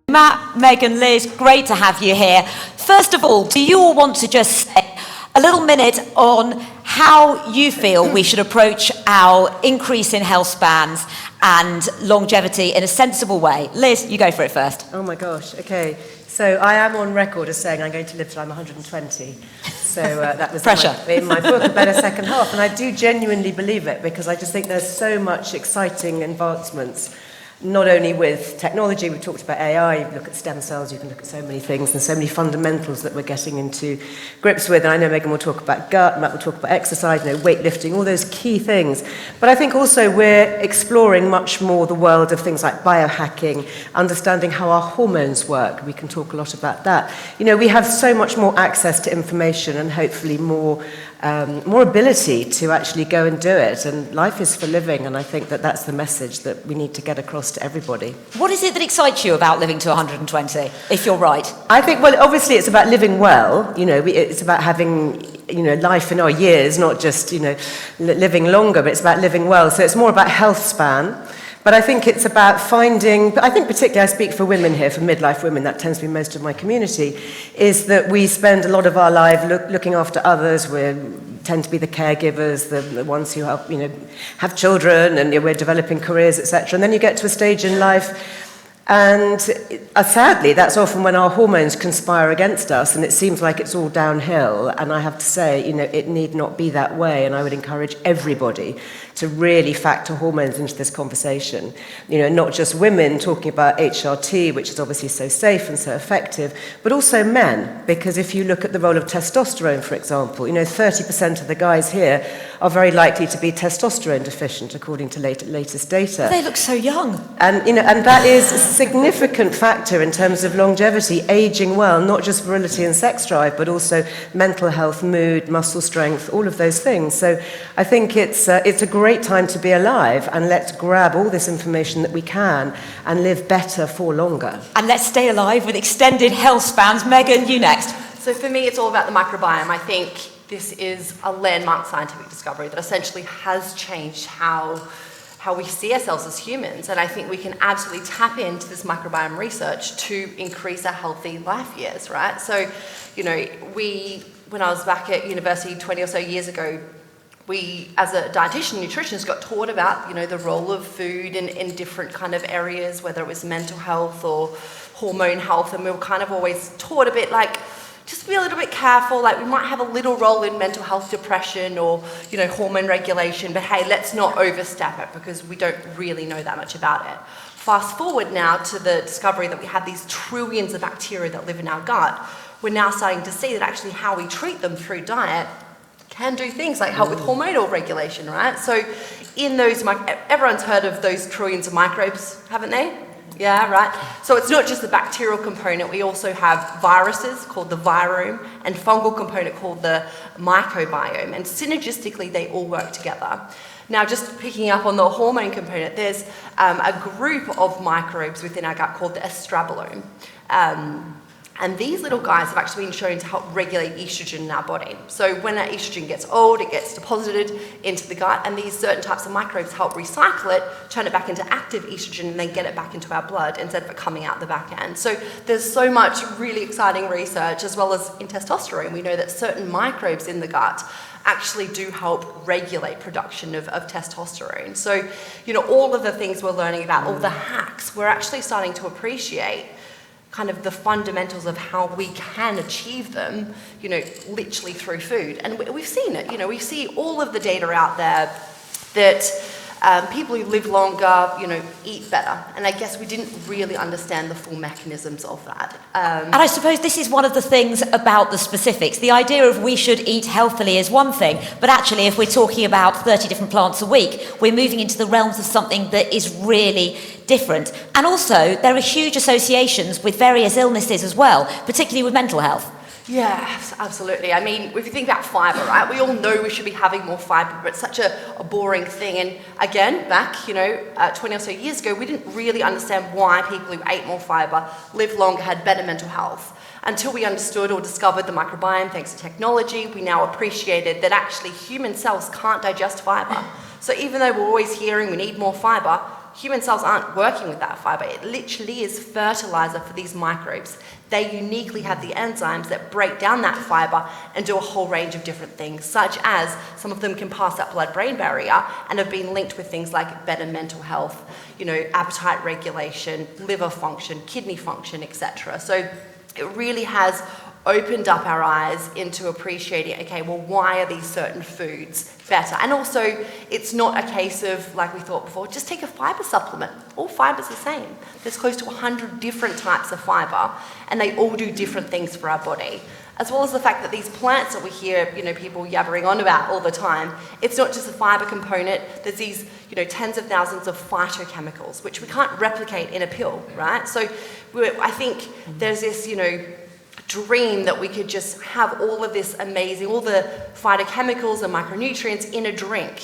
Matt, Megan, Liz, great to have you here. First of all, do you all want to just say a little minute on how you feel we should approach our increase in health spans and longevity in a sensible way? Liz, you go for it first. Oh my gosh, okay. So I am on record as saying I'm going to live till I'm 120. So that was Pressure. in my book, A Better Second Half. And I do genuinely believe it because I just think there's so much exciting advancements, not only with technology. We talked about AI, you can look at stem cells, you can look at so many things and so many fundamentals that we're getting into grips with. And I know Megan will talk about gut, Matt will talk about exercise, weightlifting, all those key things. But I think also we're exploring much more the world of things like biohacking, understanding how our hormones work. We can talk a lot about that. We have so much more access to information and hopefully more ability to actually go and do it. And life is for living, and I think that that's the message that we need to get across to everybody. What is it that excites you about living to 120, if you're right? I think, well, obviously it's about living well. It's about having, life in our years, not just, living longer, but it's about living well. So it's more about health span. But I think it's about finding, I think particularly I speak for women here, for midlife women, that tends to be most of my community, is that we spend a lot of our life looking after others. We tend to be the caregivers, the ones who help, have children, and we're developing careers, etc. And then you get to a stage in life, and sadly, that's often when our hormones conspire against us, and it seems like it's all downhill. And I have to say, it need not be that way, and I would encourage everybody to really factor hormones into this conversation. Not just women talking about HRT, which is obviously so safe and so effective, but also men, because if you look at the role of testosterone, for example, 30% of the guys here are very likely to be testosterone deficient, according to latest data. They look so young. And, and that is a significant factor in terms of longevity, aging well, not just virility and sex drive, but also mental health, mood, muscle strength, all of those things. So I think it's a great time to be alive, and let's grab all this information that we can and live better for longer. And let's stay alive with extended health spans. Megan, you next. So for me, it's all about the microbiome. I think this is a landmark scientific discovery that essentially has changed how we see ourselves as humans. And I think we can absolutely tap into this microbiome research to increase our healthy life years, right? So, when I was back at university 20 or so years ago, we, as a dietitian and nutritionist, got taught about, the role of food in different kind of areas, whether it was mental health or hormone health. And we were kind of always taught a bit like, just be a little bit careful, like we might have a little role in mental health, depression, or, hormone regulation, but hey, let's not overstep it because we don't really know that much about it. Fast forward now to the discovery that we have these trillions of bacteria that live in our gut. We're now starting to see that actually how we treat them through diet can do things like help with hormonal regulation, right? So in those, everyone's heard of those trillions of microbes, haven't they? Yeah, right. So it's not just the bacterial component. We also have viruses called the virome and fungal component called the microbiome. And synergistically, they all work together. Now, just picking up on the hormone component, there's a group of microbes within our gut called the estrobolome. And these little guys have actually been shown to help regulate estrogen in our body. So when that estrogen gets old, it gets deposited into the gut, and these certain types of microbes help recycle it, turn it back into active estrogen, and then get it back into our blood instead of it coming out the back end. So there's so much really exciting research, as well as in testosterone. We know that certain microbes in the gut actually do help regulate production of testosterone. So, all of the things we're learning about, all the hacks, we're actually starting to appreciate kind of the fundamentals of how we can achieve them, literally through food. And we've seen it, we see all of the data out there that people who live longer, eat better. And I guess we didn't really understand the full mechanisms of that. And I suppose this is one of the things about the specifics. The idea of we should eat healthily is one thing, but actually if we're talking about 30 different plants a week, we're moving into the realms of something that is really different. And also, there are huge associations with various illnesses as well, particularly with mental health. Yeah, absolutely. I mean, if you think about fibre, right, we all know we should be having more fibre, but it's such a boring thing. And again, back, 20 or so years ago, we didn't really understand why people who ate more fibre lived longer, had better mental health. Until we understood or discovered the microbiome, thanks to technology, we now appreciated that actually human cells can't digest fibre. So even though we're always hearing we need more fibre, human cells aren't working with that fiber. It literally is fertilizer for these microbes. They uniquely have the enzymes that break down that fiber and do a whole range of different things, such as some of them can pass that blood-brain barrier and have been linked with things like better mental health, appetite regulation, liver function, kidney function, etc. So it really has opened up our eyes into appreciating, okay, well, why are these certain foods better? And also, it's not a case of, like we thought before, just take a fiber supplement. All fiber's the same. There's close to 100 different types of fiber, and they all do different things for our body. As well as the fact that these plants that we hear, people yabbering on about all the time, it's not just a fiber component. There's these, tens of thousands of phytochemicals, which we can't replicate in a pill, right? So I think there's this, dream that we could just have all of this amazing, all the phytochemicals and micronutrients in a drink.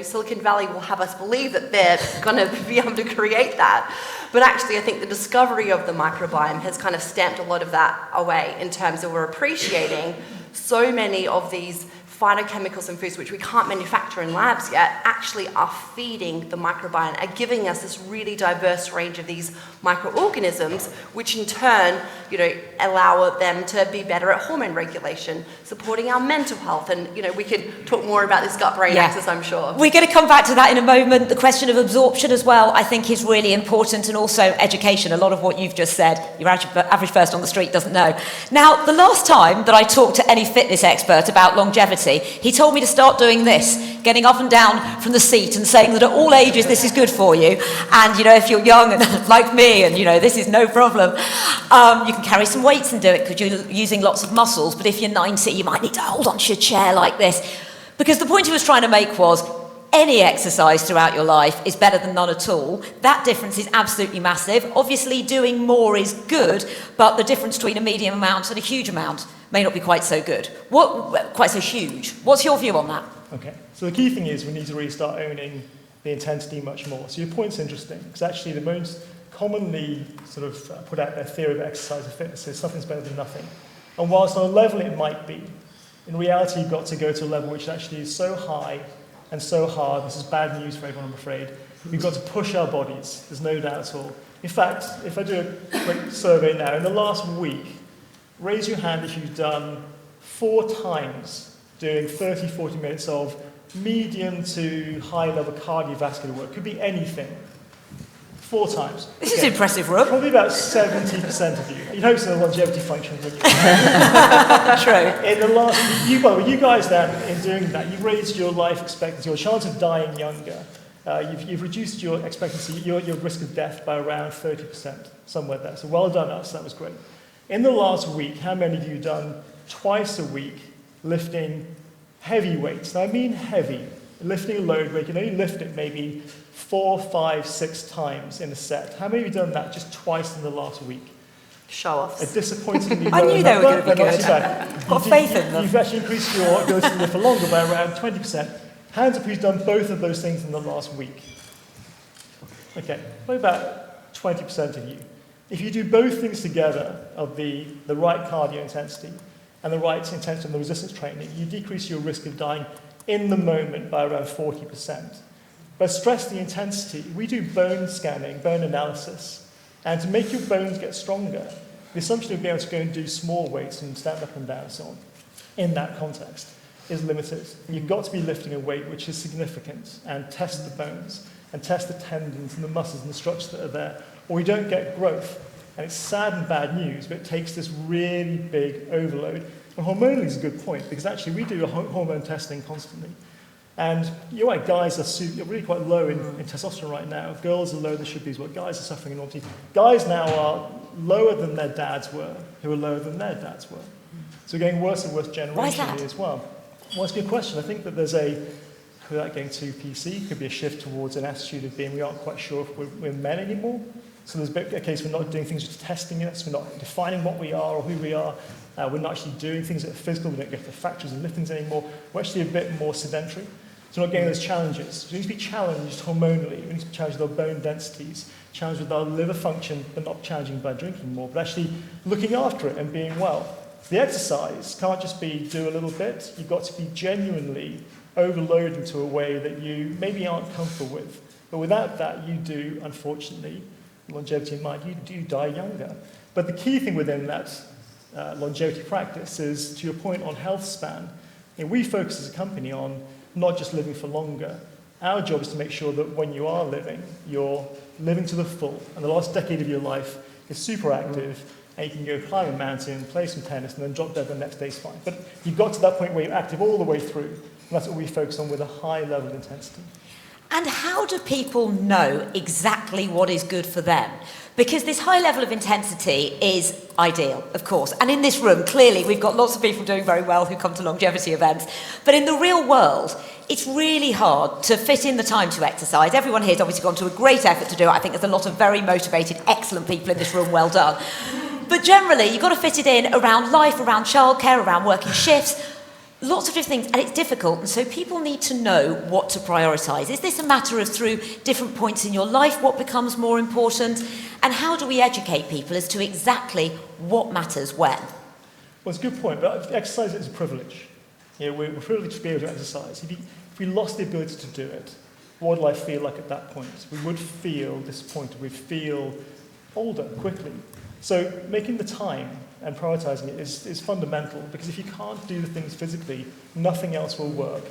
Silicon Valley will have us believe that they're going to be able to create that. But actually, I think the discovery of the microbiome has kind of stamped a lot of that away in terms of we're appreciating so many of these phytochemicals and foods which we can't manufacture in labs yet actually are feeding the microbiome, are giving us this really diverse range of these microorganisms, which in turn, allow them to be better at hormone regulation, supporting our mental health. And, we could talk more about this gut-brain axis, I'm sure. We're going to come back to that in a moment. The question of absorption as well, I think, is really important, and also education. A lot of what you've just said, your average person on the street doesn't know. Now, the last time that I talked to any fitness expert about longevity, he told me to start doing this, getting up and down from the seat and saying that at all ages this is good for you. And, if you're young and like me and, this is no problem, you can carry some weights and do it because you're using lots of muscles. But if you're 90, you might need to hold onto your chair like this. Because the point he was trying to make was any exercise throughout your life is better than none at all. That difference is absolutely massive. Obviously, doing more is good, but the difference between a medium amount and a huge amount may not be quite so good. Quite so huge. What's your view on that? Okay, so the key thing is we need to really start owning the intensity much more. So your point's interesting, because actually the most commonly sort of put out there theory of exercise and fitness is something's better than nothing. And whilst on a level it might be, in reality you've got to go to a level which actually is so high and so hard. This is bad news for everyone, I'm afraid. We've got to push our bodies, there's no doubt at all. In fact, if I do a quick survey now, in the last week, raise your hand if you've done 4 times doing 30, 40 minutes of medium to high level cardiovascular work. Could be anything. 4 times. This is impressive, Rob. Probably about 70% of you. You'd hope so, the longevity function, wouldn't you? True. In the last, you guys then, in doing that, you've raised your life expectancy, your chance of dying younger. You've reduced your expectancy, your risk of death by around 30%, somewhere there. So well done us, that was great. In the last week, how many of you done twice a week lifting heavy weights? Now I mean heavy, lifting a load where you can only lift it maybe 4, 5, 6 times in a set. How many of you done that just twice in the last week? Show offs. A disappointingly I low knew they were number, going to be but not good. too bad. Got faith in them. You've actually increased your ability to live for longer by around 20%. Hands up who's done both of those things in the last week. Okay, what about 20% of you? If you do both things together, of the right cardio intensity and the right intensity on the resistance training, you decrease your risk of dying in the moment by around 40%. But stress the intensity. We do bone scanning, bone analysis, and to make your bones get stronger, the assumption of being able to go and do small weights and stand up and down and so on, in that context, is limited. You've got to be lifting a weight which is significant and test the bones and test the tendons and the muscles and the structures that are there, or you don't get growth. And it's sad and bad news, but it takes this really big overload. And hormonally is a good point, because actually we do hormone testing constantly. And you're right, guys are really quite low in testosterone right now. Girls are lower than they should be as well. Guys are suffering enormously. Guys now are lower than their dads were, who are lower than their dads were. So we're getting worse and worse generationally as well. Well, it's a good question. I think that there's without getting too PC, could be a shift towards an attitude of being we aren't quite sure if we're men anymore. So there's a case we're not doing things just testing us, we're not defining what we are or who we are, we're not actually doing things that are physical, we don't go to the factories and lift things anymore, we're actually a bit more sedentary. So we're not getting those challenges. So we need to be challenged hormonally, we need to be challenged with our bone densities, challenged with our liver function, but not challenging by drinking more, but actually looking after it and being well. The exercise can't just be do a little bit, you've got to be genuinely overloading to a way that you maybe aren't comfortable with. But without that, you do, unfortunately, longevity in mind, you do die younger. But the key thing within that longevity practice is, to your point on health span, we focus as a company on not just living for longer. Our job is to make sure that when you are living, you're living to the full, and the last decade of your life is super active, and you can go climb a mountain, play some tennis, and then drop dead the next day's fine. But you've got to that point where you're active all the way through, and that's what we focus on with a high level of intensity. And how do people know exactly what is good for them? Because this high level of intensity is ideal, of course. And in this room, clearly, we've got lots of people doing very well who come to longevity events. But in the real world, it's really hard to fit in the time to exercise. Everyone here has obviously gone to a great effort to do it. I think there's a lot of very motivated, excellent people in this room. Well done. But generally, you've got to fit it in around life, around childcare, around working shifts, lots of different things, and it's difficult, and so people need to know what to prioritise. Is this a matter of, through different points in your life, what becomes more important, and how do we educate people as to exactly what matters when? Well, it's a good point, but exercise is a privilege. We're privileged to be able to exercise. If we lost the ability to do it, what would life feel like at that point? We would feel disappointed, we'd feel older quickly. So making the time and prioritising it is fundamental, because if you can't do the things physically, nothing else will work.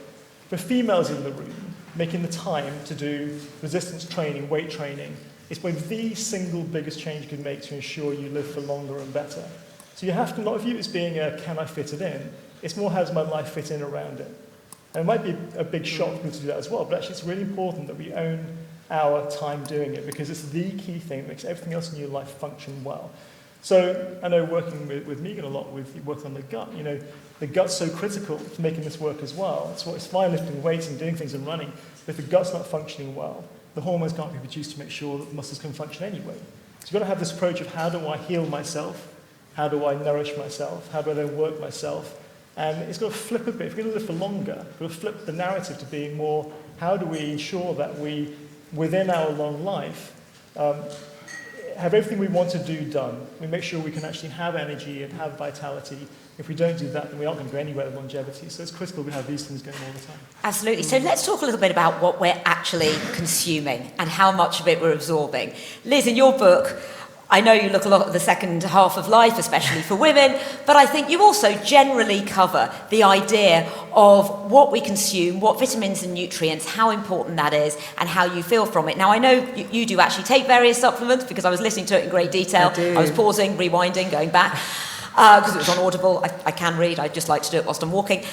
For females in the room, making the time to do resistance training, weight training, is probably the single biggest change you can make to ensure you live for longer and better. So you have to not view it as being a can I fit it in, it's more how does my life fit in around it. And it might be a big shock for people to do that as well, but actually it's really important that we own our time doing it, because it's the key thing that makes everything else in your life function well. So I know working with Megan a lot, with working on the gut, the gut's so critical to making this work as well. It's fine lifting weights and doing things and running, but if the gut's not functioning well, the hormones can't be produced to make sure that the muscles can function anyway. So you've got to have this approach of how do I heal myself, how do I nourish myself, how do I then work myself, and it's got to flip a bit. If we're going to live for longer, we've got to flip the narrative to being more, how do we ensure that we, within our long life, have everything we want to do done. We make sure we can actually have energy and have vitality. If we don't do that, then we aren't going to go anywhere with longevity. So it's critical we have these things going all the time. Absolutely. So let's talk a little bit about what we're actually consuming and how much of it we're absorbing. Liz, in your book, I know you look a lot at the second half of life, especially for women, but I think you also generally cover the idea of what we consume, what vitamins and nutrients, how important that is, and how you feel from it. Now, I know you do actually take various supplements, because I was listening to it in great detail. I was pausing, rewinding, going back, because it was on Audible. I can read, I just like to do it whilst I'm walking.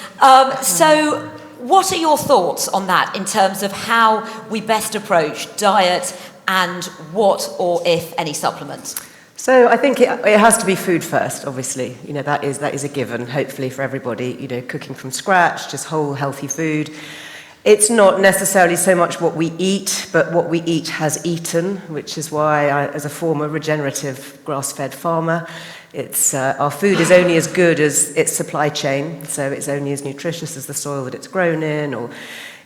So what are your thoughts on that in terms of how we best approach diet and what or if any supplements? So I think it has to be food first, obviously. That is a given, hopefully for everybody, cooking from scratch, just whole healthy food. It's not necessarily so much what we eat, but what we eat has eaten, which is why I, as a former regenerative grass-fed farmer, our food is only as good as its supply chain, so it's only as nutritious as the soil that it's grown in, or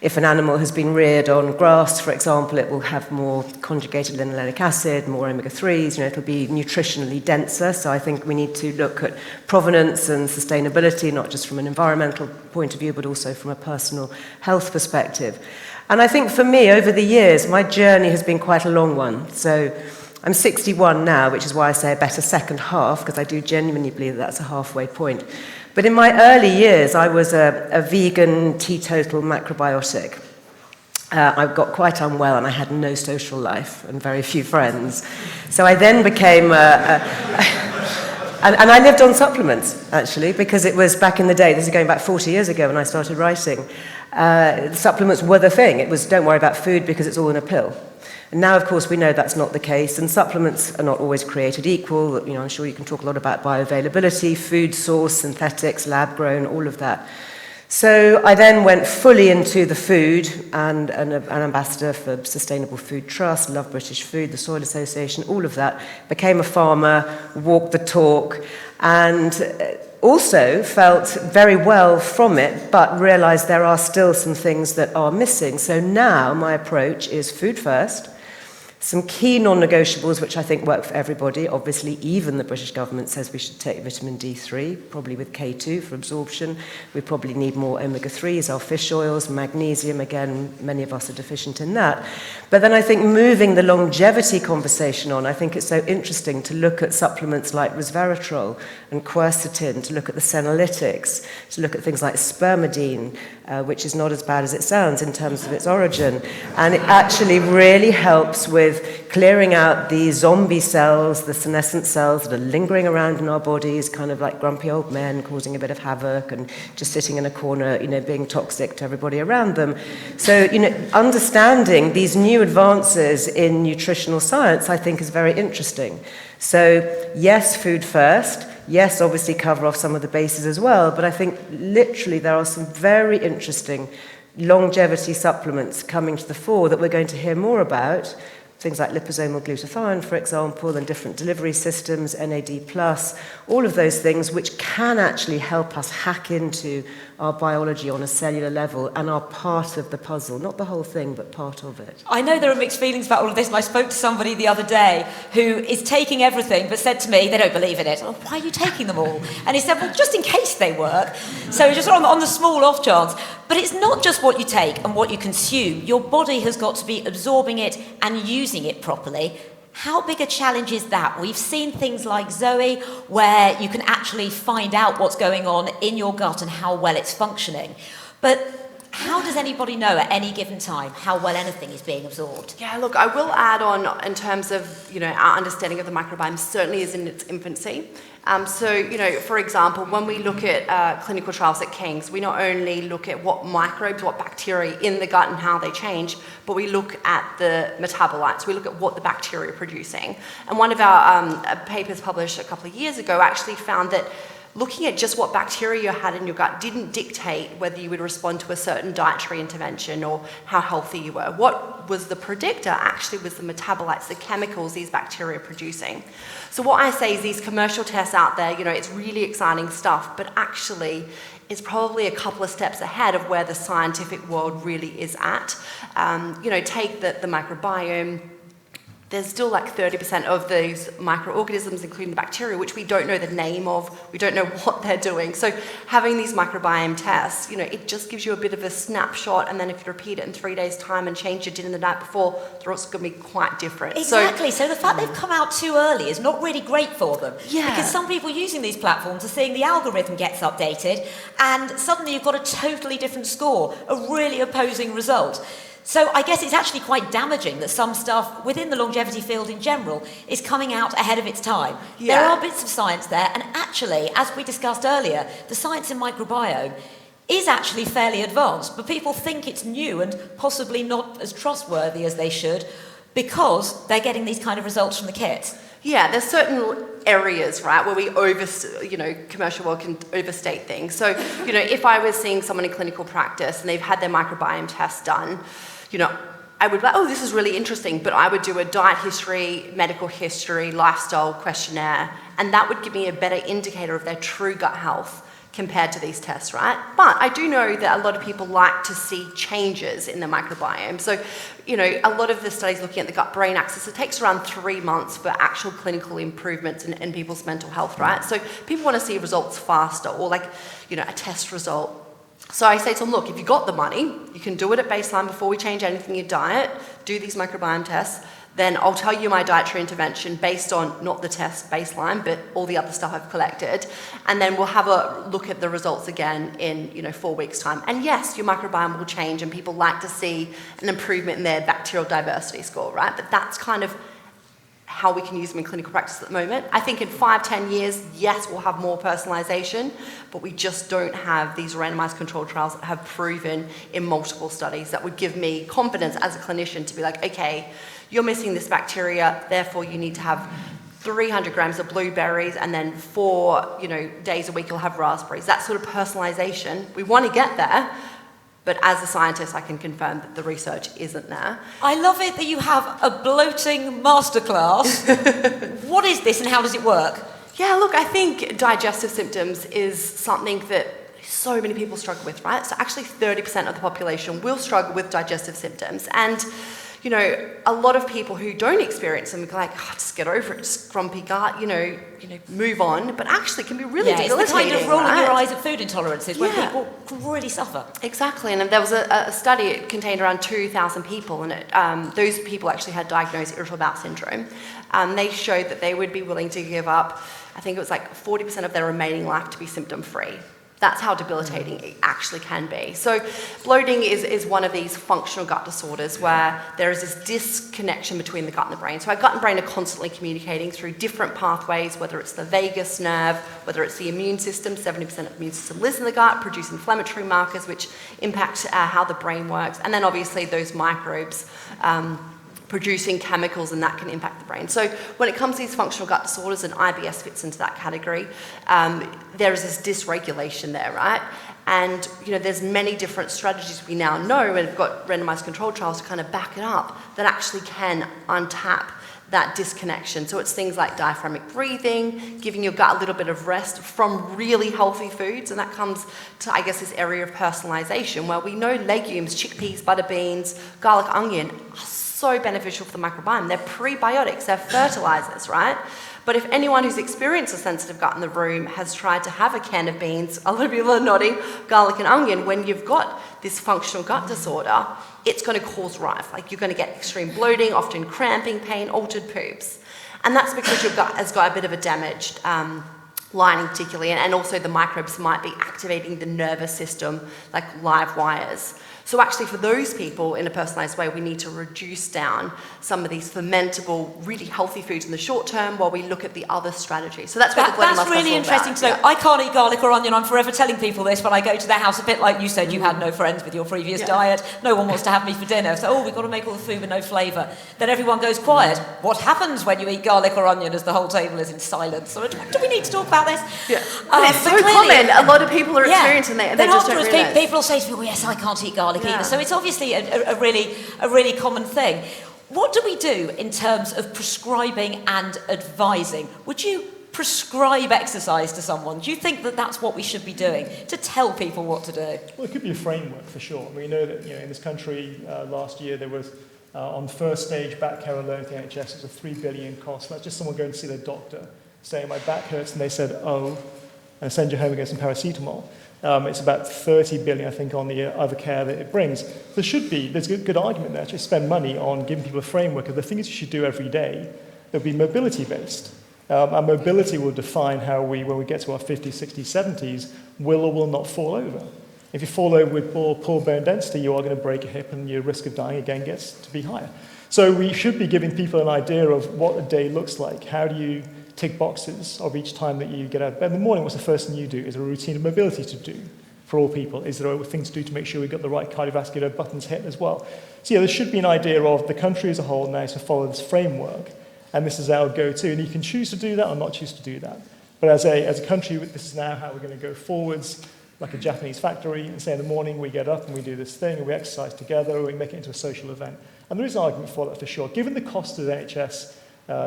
if an animal has been reared on grass, for example, it will have more conjugated linoleic acid, more omega-3s, it'll be nutritionally denser. So I think we need to look at provenance and sustainability, not just from an environmental point of view, but also from a personal health perspective. And I think for me, over the years, my journey has been quite a long one. So I'm 61 now, which is why I say a better second half, because I do genuinely believe that that's a halfway point. But in my early years, I was a vegan, teetotal macrobiotic. I got quite unwell and I had no social life and very few friends. So I then became and I lived on supplements, actually, because it was back in the day, this is going back 40 years ago when I started writing, supplements were the thing. It was, don't worry about food because it's all in a pill. And now, of course, we know that's not the case, and supplements are not always created equal. I'm sure you can talk a lot about bioavailability, food source, synthetics, lab-grown, all of that. So I then went fully into the food, and an ambassador for Sustainable Food Trust, Love British Food, the Soil Association, all of that. Became a farmer, walked the talk, and also felt very well from it, but realised there are still some things that are missing. So now my approach is food first, Some key non-negotiables, which I think work for everybody. Obviously, even the British government says we should take vitamin D3, probably with K2 for absorption. We probably need more omega-3s, our fish oils, magnesium. Again, many of us are deficient in that. But then I think moving the longevity conversation on, I think it's so interesting to look at supplements like resveratrol and quercetin, to look at the senolytics, to look at things like spermidine, which is not as bad as it sounds in terms of its origin. And it actually really helps with clearing out the zombie cells, the senescent cells that are lingering around in our bodies, kind of like grumpy old men causing a bit of havoc and just sitting in a corner, being toxic to everybody around them. So, understanding these new advances in nutritional science, I think, is very interesting. So, yes, food first. Yes, obviously cover off some of the bases as well, but I think literally there are some very interesting longevity supplements coming to the fore that we're going to hear more about. Things like liposomal glutathione, for example, and different delivery systems, NAD+, all of those things which can actually help us hack into our biology on a cellular level and are part of the puzzle. Not the whole thing, but part of it. I know there are mixed feelings about all of this, and I spoke to somebody the other day who is taking everything but said to me they don't believe in it. Oh, why are you taking them all? And he said, well, just in case they work. So just on the small off chance. But it's not just what you take and what you consume. Your body has got to be absorbing it and using it properly. How big a challenge is that? We've seen things like Zoe, where you can actually find out what's going on in your gut and how well it's functioning. But how does anybody know at any given time how well anything is being absorbed? Yeah, look, I will add on in terms of, our understanding of the microbiome certainly is in its infancy. For example, when we look at clinical trials at King's, we not only look at what microbes, what bacteria in the gut and how they change, but we look at the metabolites. We look at what the bacteria are producing. And one of our papers published a couple of years ago actually found that looking at just what bacteria you had in your gut didn't dictate whether you would respond to a certain dietary intervention or how healthy you were. What was the predictor actually was the metabolites, the chemicals these bacteria are producing. So what I say is these commercial tests out there, it's really exciting stuff, but actually it's probably a couple of steps ahead of where the scientific world really is at. Take the microbiome. There's still like 30% of those microorganisms, including the bacteria, which we don't know the name of, we don't know what they're doing. So having these microbiome tests, it just gives you a bit of a snapshot, and then if you repeat it in 3 days' time and change your dinner the night before, they're also going to be quite different. Exactly. So the fact they've come out too early is not really great for them. Yeah. Because some people using these platforms are seeing the algorithm gets updated, and suddenly you've got a totally different score, a really opposing result. So I guess it's actually quite damaging that some stuff within the longevity field in general is coming out ahead of its time. Yeah. There are bits of science there, and actually, as we discussed earlier, the science in microbiome is actually fairly advanced, but people think it's new and possibly not as trustworthy as they should because they're getting these kind of results from the kits. Yeah, there's certain areas, right, where we commercial world can overstate things. So, if I was seeing someone in clinical practice and they've had their microbiome test done, I would be like, oh, this is really interesting, but I would do a diet history, medical history, lifestyle questionnaire, and that would give me a better indicator of their true gut health compared to these tests, right? But I do know that a lot of people like to see changes in the microbiome. So, a lot of the studies looking at the gut-brain axis, it takes around 3 months for actual clinical improvements in people's mental health, right? So people want to see results faster, or a test result. So I say to them, look, if you've got the money, you can do it at baseline before we change anything in your diet, do these microbiome tests, then I'll tell you my dietary intervention based on not the test baseline, but all the other stuff I've collected. And then we'll have a look at the results again in 4 weeks' time. And yes, your microbiome will change, and people like to see an improvement in their bacterial diversity score, right? But that's kind of how we can use them in clinical practice at the moment. I think in 5-10 years, yes, we'll have more personalization, but we just don't have these randomized controlled trials that have proven in multiple studies that would give me confidence as a clinician to be like, okay, you're missing this bacteria, therefore you need to have 300 grams of blueberries, and then 4 days a week you'll have raspberries. That sort of personalization, we want to get there, but as a scientist, I can confirm that the research isn't there. I love it that you have a bloating masterclass. What is this and how does it work? Yeah, look, I think digestive symptoms is something that so many people struggle with, right? So actually 30% of the population will struggle with digestive symptoms. And you know, a lot of people who don't experience them go like, oh, just get over it, just grumpy gut, you know, move on. But actually it can be really debilitating. It's the kind of rolling right? your eyes at food intolerances where people can really suffer. Exactly, and there was a study, it contained around 2,000 people, and those people actually had diagnosed irritable bowel syndrome. They showed that they would be willing to give up, I think it was like 40% of their remaining life to be symptom-free. That's how debilitating it actually can be. So bloating is one of these functional gut disorders where there is this disconnection between the gut and the brain. So our gut and brain are constantly communicating through different pathways, whether it's the vagus nerve, whether it's the immune system. 70% of the immune system lives in the gut, produce inflammatory markers which impact how the brain works. And then obviously those microbes producing chemicals, and that can impact the brain. So when it comes to these functional gut disorders, and IBS fits into that category, there is this dysregulation there, right? And there's many different strategies we now know, and we've got randomized controlled trials to kind of back it up, that actually can untap that disconnection. So it's things like diaphragmatic breathing, giving your gut a little bit of rest from really healthy foods, and that comes to, I guess, this area of personalization, where we know legumes, chickpeas, butter beans, garlic, onion are so beneficial for the microbiome. They're prebiotics, they're fertilizers, right? But if anyone who's experienced a sensitive gut in the room has tried to have a can of beans, a lot of people are nodding, garlic and onion, when you've got this functional gut disorder, it's going to cause rife. Like, you're going to get extreme bloating, often cramping, pain, altered poops. And that's because your gut has got a bit of a damaged lining particularly, and also the microbes might be activating the nervous system like live wires. So actually for those people, in a personalised way, we need to reduce down some of these fermentable, really healthy foods in the short term while we look at the other strategies. So that's what the That's really interesting to know. I can't eat garlic or onion. I'm forever telling people this when I go to their house, a bit like you said, you had no friends with your previous diet. No one wants to have me for dinner. So, we've got to make all the food with no flavour. Then everyone goes quiet. What happens when you eat garlic or onion as the whole table is in silence? So do we need to talk about this? Yeah. It's so common. A lot of people are experiencing that. Then afterwards, people will say to me, well, yes, I can't eat garlic either. So it's obviously a really common thing. What do we do in terms of prescribing and advising? Would you prescribe exercise to someone? Do you think that that's what we should be doing, to tell people what to do? Well, it could be a framework for sure. We know that in this country last year there was on first stage back care alone at the NHS, it was a $3 billion cost. That's just someone going to see their doctor, saying my back hurts, and they said, oh, and send you home and get some paracetamol. It's about 30 billion, I think, on the other care that it brings. There's a good argument there to spend money on giving people a framework of the things you should do every day that will be mobility-based. Our mobility will define how when we get to our 50s, 60s, 70s, will or will not fall over. If you fall over with poor bone density, you are going to break a hip, and your risk of dying again gets to be higher. So we should be giving people an idea of what a day looks like. How do you tick boxes of each time that you get out of bed in the morning? What's the first thing you do? Is there a routine of mobility to do for all people? Is there a thing to do to make sure we've got the right cardiovascular buttons hit as well? So there should be an idea of the country as a whole now to follow this framework, and this is our go-to, and you can choose to do that or not choose to do that. But as a country, this is now how we're going to go forwards, like a Japanese factory, and say in the morning we get up and we do this thing, and we exercise together, or we make it into a social event. And there is an argument for that for sure. Given the cost of the NHS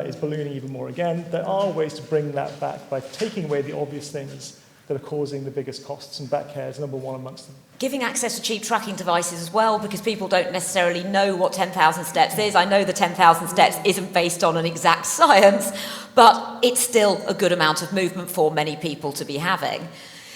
is ballooning even more again, there are ways to bring that back by taking away the obvious things that are causing the biggest costs, and back care is number one amongst them. Giving access to cheap tracking devices as well, because people don't necessarily know what 10,000 steps is. I know the 10,000 steps isn't based on an exact science, but it's still a good amount of movement for many people to be having.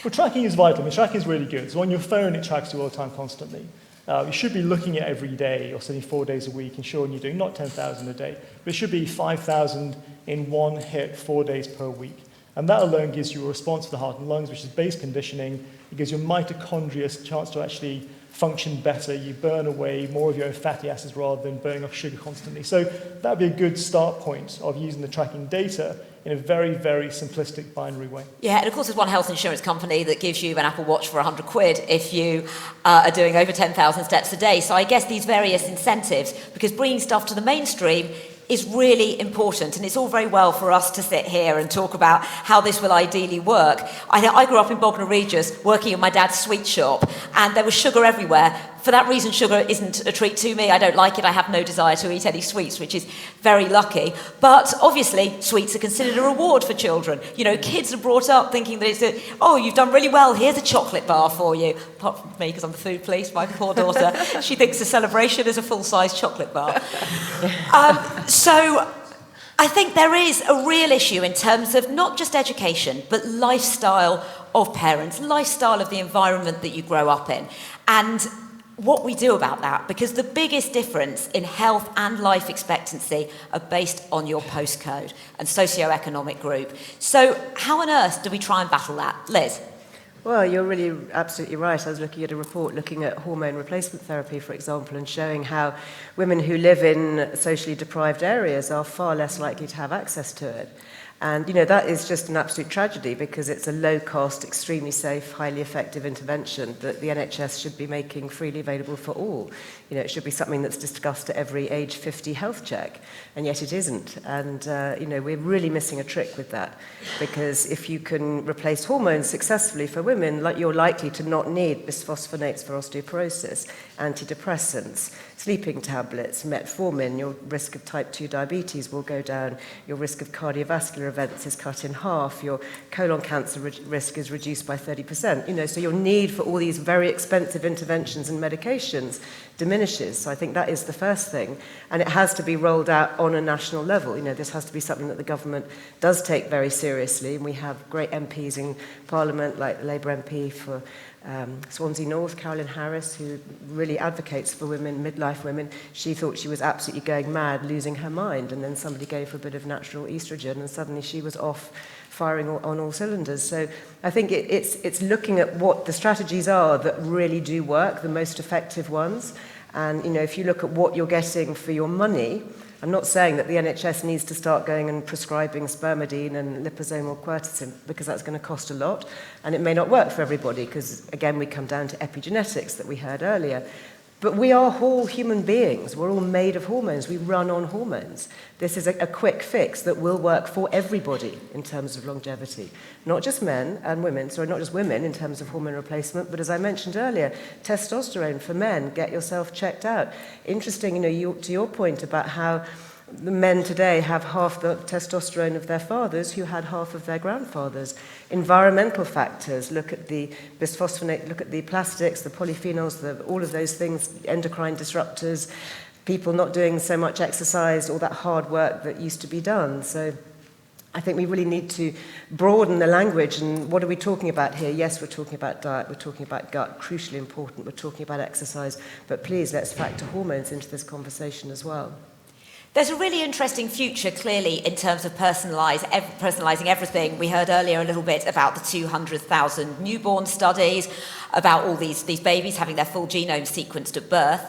Well, tracking is vital. I mean, tracking is really good. So on your phone, it tracks you all the time, constantly. You should be looking at every day, or certainly 4 days a week, ensuring you're doing not 10,000 a day, but it should be 5,000 in one hit, 4 days per week. And that alone gives you a response to the heart and lungs, which is base conditioning. It gives your mitochondria a chance to actually function better. You burn away more of your own fatty acids rather than burning off sugar constantly. So that would be a good start point of using the tracking data in a very, very simplistic binary way. Yeah, and of course there's one health insurance company that gives you an Apple Watch for £100 if you are doing over 10,000 steps a day. So I guess these various incentives, because bringing stuff to the mainstream is really important, and it's all very well for us to sit here and talk about how this will ideally work. I grew up in Bognor Regis working in my dad's sweet shop, and there was sugar everywhere. for that reason, sugar isn't a treat to me. I don't like it. I have no desire to eat any sweets, which is very lucky. But obviously, sweets are considered a reward for children. You know, kids are brought up thinking that oh, you've done really well. Here's a chocolate bar for you. Apart from me, because I'm the food police, my poor daughter, she thinks a celebration is a full-size chocolate bar. So I think there is a real issue in terms of not just education, but lifestyle of parents, lifestyle of the environment that you grow up in, and what we do about that, because the biggest difference in health and life expectancy are based on your postcode and socioeconomic group. So how on earth do we try and battle that? Liz? Well, you're really absolutely right. I was looking at a report looking at hormone replacement therapy, for example, and showing how women who live in socially deprived areas are far less likely to have access to it. And, you know, that is just an absolute tragedy because it's a low-cost, extremely safe, highly effective intervention that the NHS should be making freely available for all. You know, it should be something that's discussed at every age 50 health check, and yet it isn't. And, you know, we're really missing a trick with that because if you can replace hormones successfully for women, like you're likely to not need bisphosphonates for osteoporosis, antidepressants, sleeping tablets, metformin, your risk of type 2 diabetes will go down, your risk of cardiovascular events is cut in half, your colon cancer risk is reduced by 30%. You know, so your need for all these very expensive interventions and medications diminishes. So I think that is the first thing. And it has to be rolled out on a national level. You know, this has to be something that the government does take very seriously. And we have great MPs in Parliament, like the Labour MP for Swansea North, Carolyn Harris, who really advocates for women, midlife women. She thought she was absolutely going mad, losing her mind, and then somebody gave her a bit of natural estrogen, and suddenly she was off firing on all cylinders. So I think it's looking at what the strategies are that really do work, the most effective ones. And, you know, if you look at what you're getting for your money, I'm not saying that the NHS needs to start going and prescribing spermidine and liposomal quercetin because that's going to cost a lot, and it may not work for everybody because, again, we come down to epigenetics that we heard earlier. But we are all human beings. We're all made of hormones. We run on hormones. This is a quick fix that will work for everybody in terms of longevity. Not just men and women, sorry, not just women in terms of hormone replacement, but as I mentioned earlier, testosterone for men, get yourself checked out. Interesting, you know, to your point about how the men today have half the testosterone of their fathers who had half of their grandfathers. Environmental factors, look at the bisphosphonate, look at the plastics, the polyphenols, all of those things, endocrine disruptors, people not doing so much exercise, all that hard work that used to be done. So I think we really need to broaden the language. And what are we talking about here? Yes, we're talking about diet, we're talking about gut, crucially important, we're talking about exercise, but please let's factor hormones into this conversation as well. There's a really interesting future, clearly, in terms of personalising everything. We heard earlier a little bit about the 200,000 newborn studies, about all these babies having their full genome sequenced at birth.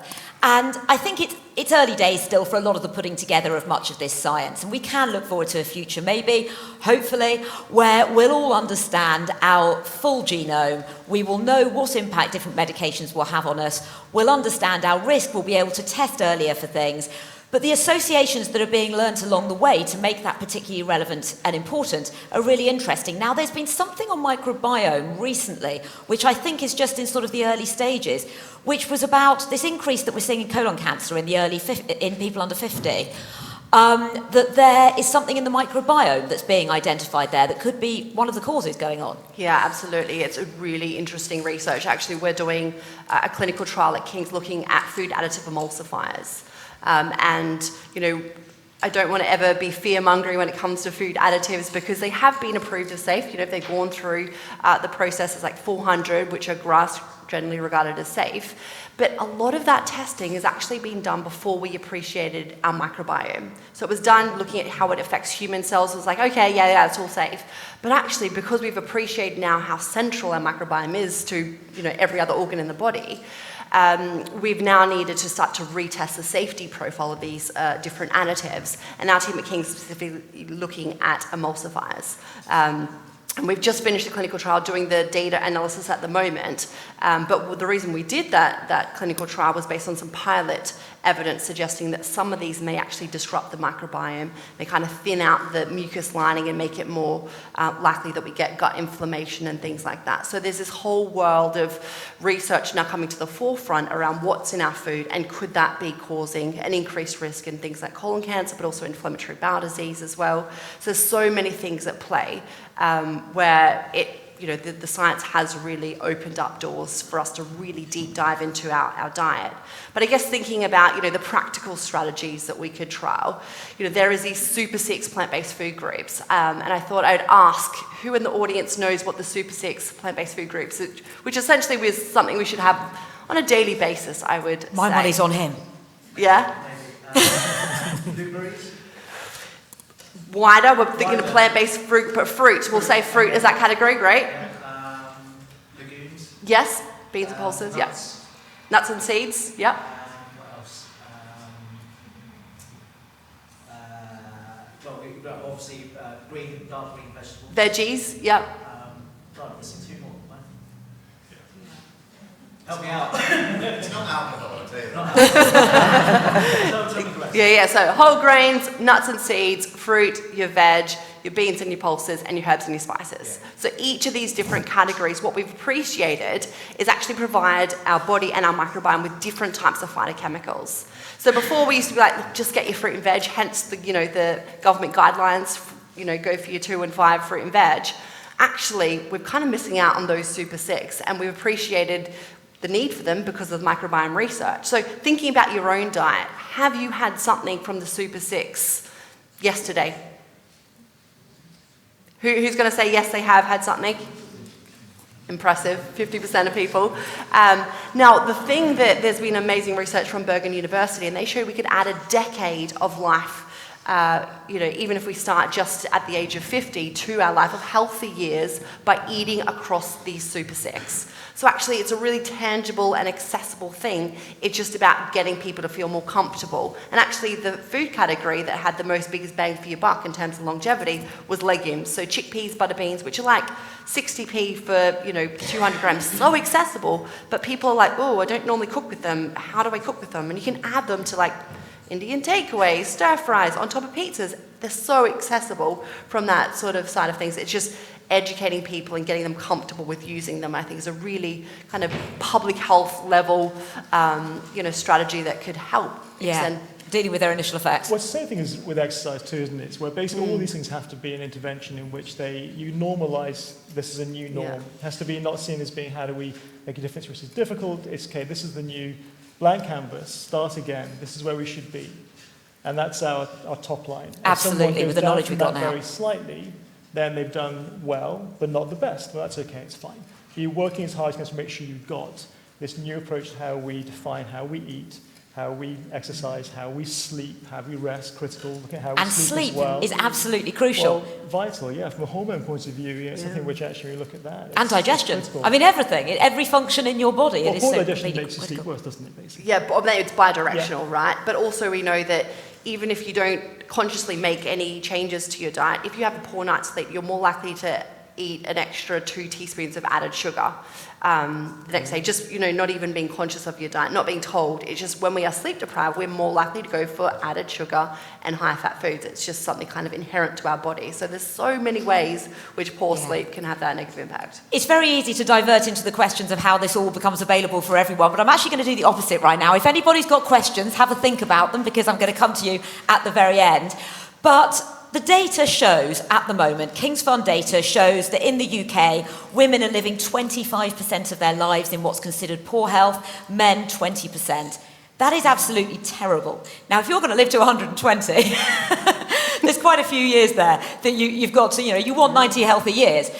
And I think it's early days still for a lot of the putting together of much of this science. And we can look forward to a future, maybe, hopefully, where we'll all understand our full genome. We will know what impact different medications will have on us. We'll understand our risk. We'll be able to test earlier for things. But the associations that are being learnt along the way to make that particularly relevant and important are really interesting. Now, there's been something on microbiome recently, which I think is just in sort of the early stages, which was about this increase that we're seeing in colon cancer in in people under 50. That there is something in the microbiome that's being identified there that could be one of the causes going on. Yeah, absolutely. It's a really interesting research. Actually, we're doing a clinical trial at King's looking at food additive emulsifiers. And, you know, I don't want to ever be fear-mongering when it comes to food additives because they have been approved as safe. You know, if they've gone through the processes like 400, which are GRAS generally regarded as safe. But a lot of that testing has actually been done before we appreciated our microbiome. So it was done looking at how it affects human cells. It was like, okay, yeah, it's all safe. But actually, because we've appreciated now how central our microbiome is to, you know, every other organ in the body, we've now needed to start to retest the safety profile of these different additives. And our team at King's is specifically looking at emulsifiers. And we've just finished the clinical trial doing the data analysis at the moment. But the reason we did that clinical trial was based on some pilot evidence suggesting that some of these may actually disrupt the microbiome. They kind of thin out the mucus lining and make it more likely that we get gut inflammation and things like that. So there's this whole world of research now coming to the forefront around what's in our food and could that be causing an increased risk in things like colon cancer, but also inflammatory bowel disease as well. So there's so many things at play where the science has really opened up doors for us to really deep dive into our diet. But I guess thinking about, the practical strategies that we could trial, there is these Super 6 plant-based food groups. And I thought I'd ask who in the audience knows what the Super 6 plant-based food groups, which essentially was something we should have on a daily basis, I would My say. money's on him. Yeah? Blueberries? Wider, we're thinking of plant-based fruit, but fruit, we'll say fruit is that category, great? Legumes? Yes, beans and pulses, yep. Nuts. Nuts and seeds, yep. What else? We've got obviously dark green vegetables. Veggies, yep. God, missing two more. Help me out. It's not alcohol, I tell you. Yeah, so whole grains, nuts and seeds, fruit, your veg, your beans and your pulses, and your herbs and your spices. Yeah. So each of these different categories, what we've appreciated is actually provide our body and our microbiome with different types of phytochemicals. So before we used to be like, just get your fruit and veg, hence the government guidelines, go for your 2 and 5 fruit and veg. Actually, we're kind of missing out on those Super 6, and we've appreciated the need for them because of microbiome research. So thinking about your own diet, have you had something from the Super 6 yesterday? Who's going to say yes, they have had something? Impressive, 50% of people. Now, the thing that there's been amazing research from Bergen University, and they showed we could add a decade of life, even if we start just at the age of 50, to our life of healthy years by eating across these Super 6. So actually, it's a really tangible and accessible thing. It's just about getting people to feel more comfortable. And actually, the food category that had the most biggest bang for your buck in terms of longevity was legumes. So chickpeas, butter beans, which are like 60p for 200 grams, so accessible. But people are like, oh, I don't normally cook with them. How do I cook with them? And you can add them to like Indian takeaways, stir fries, on top of pizzas. They're so accessible from that sort of side of things. It's just educating people and getting them comfortable with using them, I think, is a really kind of public health level, strategy that could help. Yeah, dealing with their initial effects. Well, it's the same thing as with exercise too, isn't it? It's where basically all these things have to be an intervention in which you normalise this is a new norm. Yeah. It has to be not seen as being how do we make a difference which is difficult. It's okay, this is the new blank canvas, start again, this is where we should be. And that's our top line. Absolutely, with the knowledge we've got now. Very slightly, then they've done well, but not the best. Well, that's okay, it's fine. You're working as hard as you can to make sure you've got this new approach to how we define how we eat, how we exercise, how we sleep, how we rest, critical, look at how we And sleep sleep as well. is absolutely crucial. Well, vital, yeah, from a hormone point of view, something which actually we look at that. And digestion. It's critical. I mean, everything, every function in your body. Well, it is poor so digestion completely makes you sleep critical. worse, doesn't it, basically? Yeah, but it's bi-directional, right? But also we know that even if you don't consciously make any changes to your diet, if you have a poor night's sleep, you're more likely to eat an extra 2 teaspoons of added sugar the next day. Just, not even being conscious of your diet, not being told. It's just when we are sleep deprived, we're more likely to go for added sugar and high-fat foods. It's just something kind of inherent to our body. So there's so many ways which poor sleep can have that negative impact. It's very easy to divert into the questions of how this all becomes available for everyone, but I'm actually going to do the opposite right now. If anybody's got questions, have a think about them, because I'm going to come to you at the very end. But the data shows, at the moment, King's Fund data shows that in the UK, women are living 25% of their lives in what's considered poor health, men 20%. That is absolutely terrible. Now, if you're going to live to 120, there's quite a few years there that you've got to, you want 90 healthy years.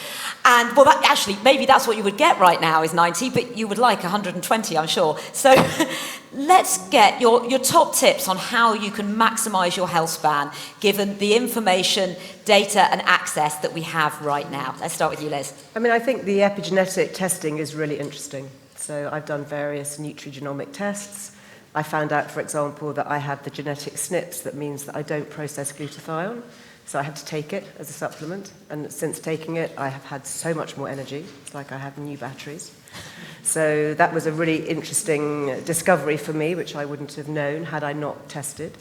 And, well, maybe that's what you would get right now is 90, but you would like 120, I'm sure. So let's get your top tips on how you can maximise your health span, given the information, data and access that we have right now. Let's start with you, Liz. I mean, I think the epigenetic testing is really interesting. So I've done various nutrigenomic tests. I found out, for example, that I have the genetic SNPs. That means that I don't process glutathione. So I had to take it as a supplement. And since taking it, I have had so much more energy. It's like I have new batteries. So that was a really interesting discovery for me, which I wouldn't have known had I not tested.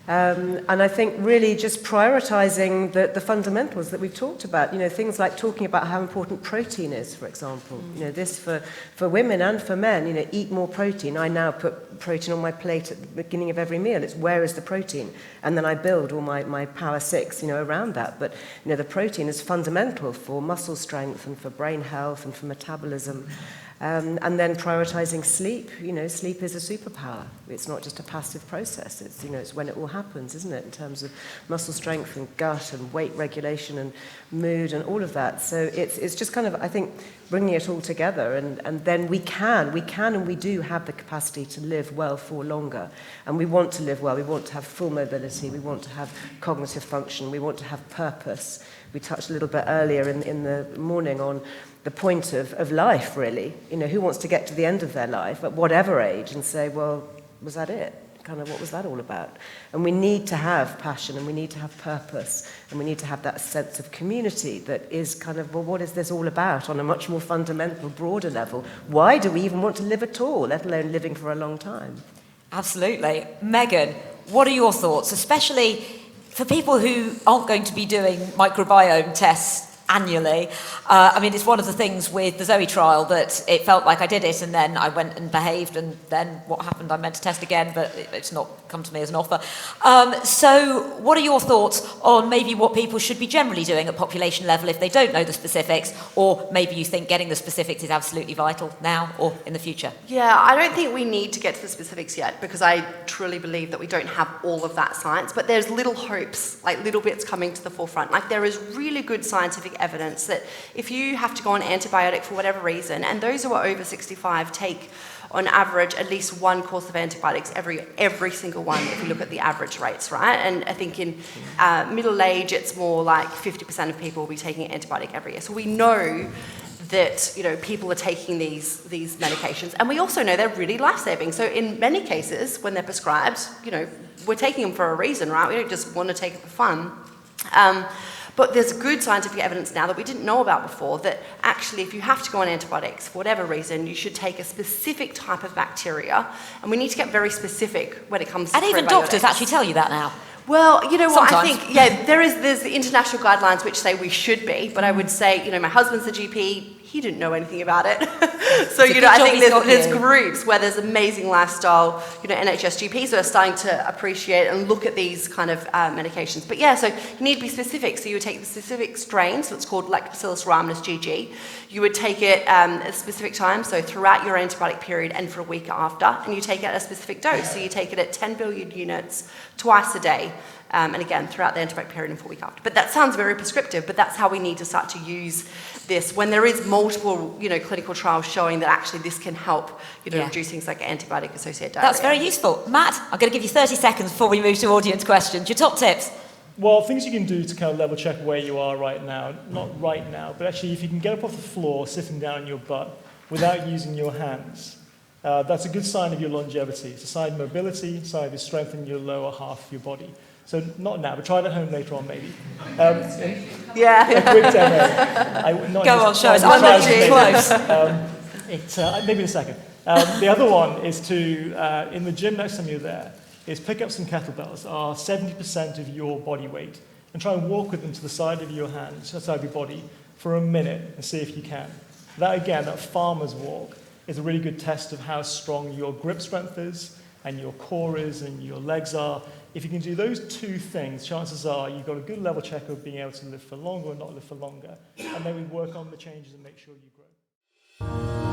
And I think really just prioritizing the fundamentals that we've talked about, things like talking about how important protein is, for example. This for women and for men, eat more protein. I now put protein on my plate at the beginning of every meal. It's where is the protein? And then I build all my Power 6, around that. But, the protein is fundamental for muscle strength and for brain health and for metabolism. And then prioritizing sleep. Sleep is a superpower. It's not just a passive process. It's when it all happens, isn't it? In terms of muscle strength and gut and weight regulation and mood and all of that. So it's just kind of, I think, bringing it all together. And then we can and we do have the capacity to live well for longer. And we want to live well. We want to have full mobility. We want to have cognitive function. We want to have purpose. We touched a little bit earlier in the morning on the point of life, really. Who wants to get to the end of their life at whatever age and say, well, was that it? Kind of what was that all about? And we need to have passion and we need to have purpose and we need to have that sense of community that is kind of, well, what is this all about on a much more fundamental, broader level? Why do we even want to live at all, let alone living for a long time? Absolutely. Megan, what are your thoughts, especially for people who aren't going to be doing microbiome tests annually? It's one of the things with the Zoe trial that it felt like I did it and then I went and behaved and then what happened, I meant to test again, but it's not come to me as an offer. So what are your thoughts on maybe what people should be generally doing at population level if they don't know the specifics, or maybe you think getting the specifics is absolutely vital now or in the future? Yeah, I don't think we need to get to the specifics yet because I truly believe that we don't have all of that science, but there's little hopes, like little bits coming to the forefront. Like there is really good scientific evidence that if you have to go on antibiotic for whatever reason, and those who are over 65 take on average at least one course of antibiotics every single one if you look at the average rates, right? And I think in middle age it's more like 50% of people will be taking an antibiotic every year. So we know that people are taking these medications, and we also know they're really life-saving. So in many cases when they're prescribed, we're taking them for a reason, right? We don't just want to take it for fun. But there's good scientific evidence now that we didn't know about before that actually if you have to go on antibiotics for whatever reason, you should take a specific type of bacteria. And we need to get very specific when it comes to And even doctors actually tell you that now. Well, you know what, Sometimes. I think, there's the international guidelines which say we should be, but I would say, my husband's the GP, he didn't know anything about it. So, I think there's groups where there's amazing lifestyle, NHS GPs who are starting to appreciate and look at these kind of medications. But yeah, so you need to be specific. So you would take the specific strain, so it's called Lactobacillus rhamnosus GG. You would take it at a specific time, so throughout your antibiotic period and for a week after, and you take it at a specific dose. So you take it at 10 billion units twice a day. And again, throughout the antibiotic period and for a week after. But that sounds very prescriptive, but that's how we need to start to use this when there is multiple, clinical trials showing that actually this can help, reduce things like antibiotic-associated diarrhea. That's very useful. Matt, I'm going to give you 30 seconds before we move to audience questions. Your top tips? Well, things you can do to kind of level check where you are right now, not right now, but actually if you can get up off the floor, sitting down on your butt, without using your hands, that's a good sign of your longevity. It's a sign of mobility, a sign of your strength in your lower half of your body. So not now, but try it at home later on, maybe. A quick demo. Go on, show us. I'm not too close. Maybe in a second. The other one is to, in the gym next time you're there, is pick up some kettlebells, are 70% of your body weight, and try and walk with them to the side of your hands, to the side of your body, for a minute and see if you can. That, again, that farmer's walk, is a really good test of how strong your grip strength is, and your core is, and your legs are. If you can do those two things, chances are you've got a good level check of being able to live for longer or not live for longer. And then we work on the changes and make sure you grow.